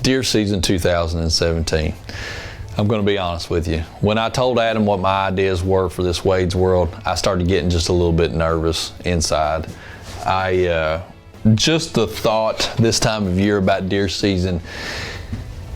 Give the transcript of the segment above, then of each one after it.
Deer season 2017. I'm going to be honest with you. When I told Adam what my ideas were for this Wade's World, I started getting just a little bit nervous inside. Just the thought this time of year about deer season,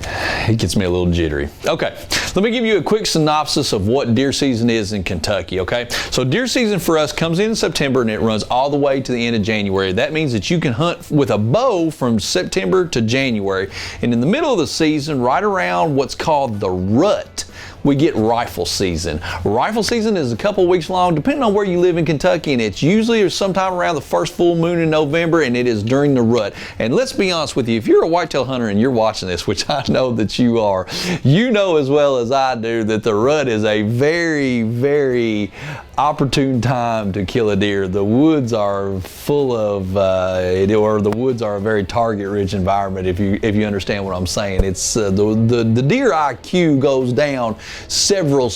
it gets me a little jittery. Okay, let me give you a quick synopsis of what deer season is in Kentucky, okay? So deer season for us comes in September and it runs all the way to the end of January. That means that you can hunt with a bow from September to January. And in the middle of the season, right around what's called the rut, we get rifle season. Rifle season is a couple weeks long, depending on where you live in Kentucky, and it's usually sometime around the first full moon in November, and it is during the rut. And let's be honest with you, if you're a whitetail hunter and you're watching this, which I know that you are, you know as well as I do that the rut is a very, very opportune time to kill a deer. The woods are full of, or the woods are a very target-rich environment. If you understand what I'm saying, it's the deer IQ goes down several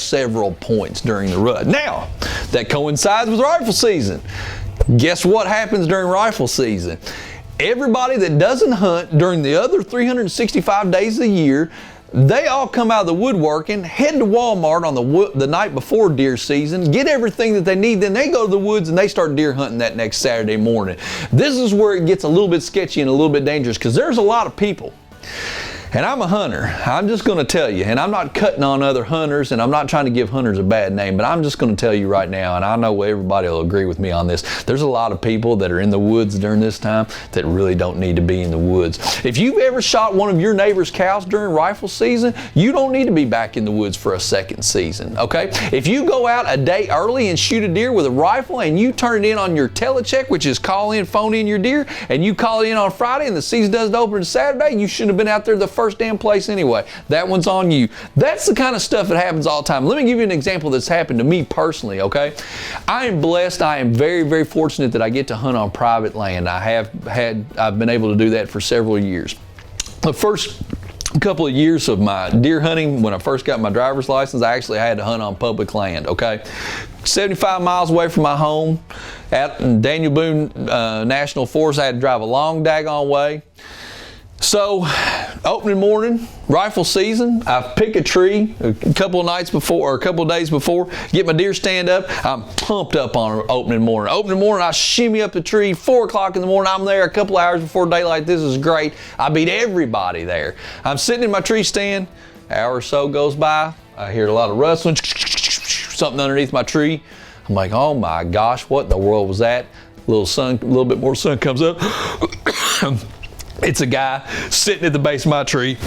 points during the rut. Now, that coincides with rifle season. Guess what happens during rifle season? Everybody that doesn't hunt during the other 365 days of the year, they all come out of the woodworking, head to Walmart on the night before deer season, get everything that they need, then they go to the woods and they start deer hunting that next Saturday morning. This is where it gets a little bit sketchy and a little bit dangerous because there's a lot of people. And I'm a hunter. I'm just going to tell you, and I'm not cutting on other hunters, and I'm not trying to give hunters a bad name, but I'm just going to tell you right now, and I know everybody will agree with me on this, there's a lot of people that are in the woods during this time that really don't need to be in the woods. If you've ever shot one of your neighbor's cows during rifle season, you don't need to be back in the woods for a second season, okay? If you go out a day early and shoot a deer with a rifle and you turn it in on your telecheck, which is call in, phone in your deer, and you call it in on Friday and the season doesn't open on Saturday, you shouldn't have been out there the first damn place anyway. That one's on you. That's the kind of stuff that happens all the time. Let me give you an example that's happened to me personally, okay? I am blessed. I am very fortunate that I get to hunt on private land. I've been able to do that for several years. The first couple of years of my deer hunting, when I first got my driver's license, I actually had to hunt on public land, okay? 75 miles away from my home out in Daniel Boone National Forest, I had to drive a long daggone way. So, opening morning, rifle season, I pick a tree a couple of nights before, or a couple of days before, get my deer stand up, I'm pumped up on opening morning. Opening morning, I shimmy up the tree, 4 o'clock in the morning, I'm there a couple hours before daylight, this is great. I beat everybody there. I'm sitting in my tree stand, an hour or so goes by, I hear a lot of rustling, something underneath my tree. I'm like, oh my gosh, what in the world was that? A little bit more sun comes up. It's a guy sitting at the base of my tree,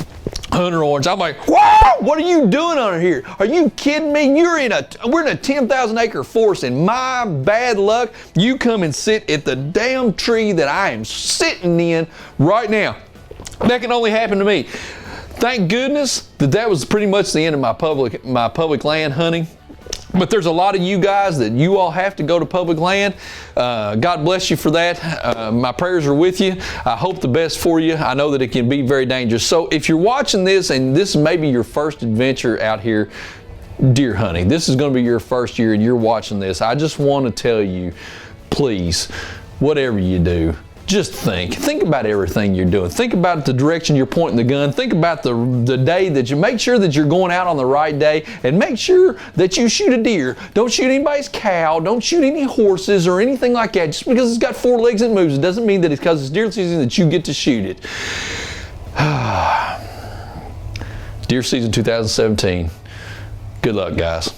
hunter orange. I'm like, wow, what are you doing under here? Are you kidding me? We're in a 10,000 acre forest, and my bad luck, you come and sit at the damn tree that I am sitting in right now. That can only happen to me. Thank goodness that was pretty much the end of my public land hunting. But there's a lot of you guys that you all have to go to public land. God bless you for that. My prayers are with you. I hope the best for you. I know that it can be very dangerous. So if you're watching this and this may be your first adventure out here deer hunting, this is going to be your first year and you're watching this, I just want to tell you, please, whatever you do, just think about everything you're doing. Think about the direction you're pointing the gun. Think about the day that you make sure that you're going out on the right day, and make sure that you shoot a deer. Don't shoot anybody's cow. Don't shoot any horses or anything like that. Just because it's got 4 legs and moves, it doesn't mean that it's because it's deer season that you get to shoot it. Deer season 2017. Good luck, guys.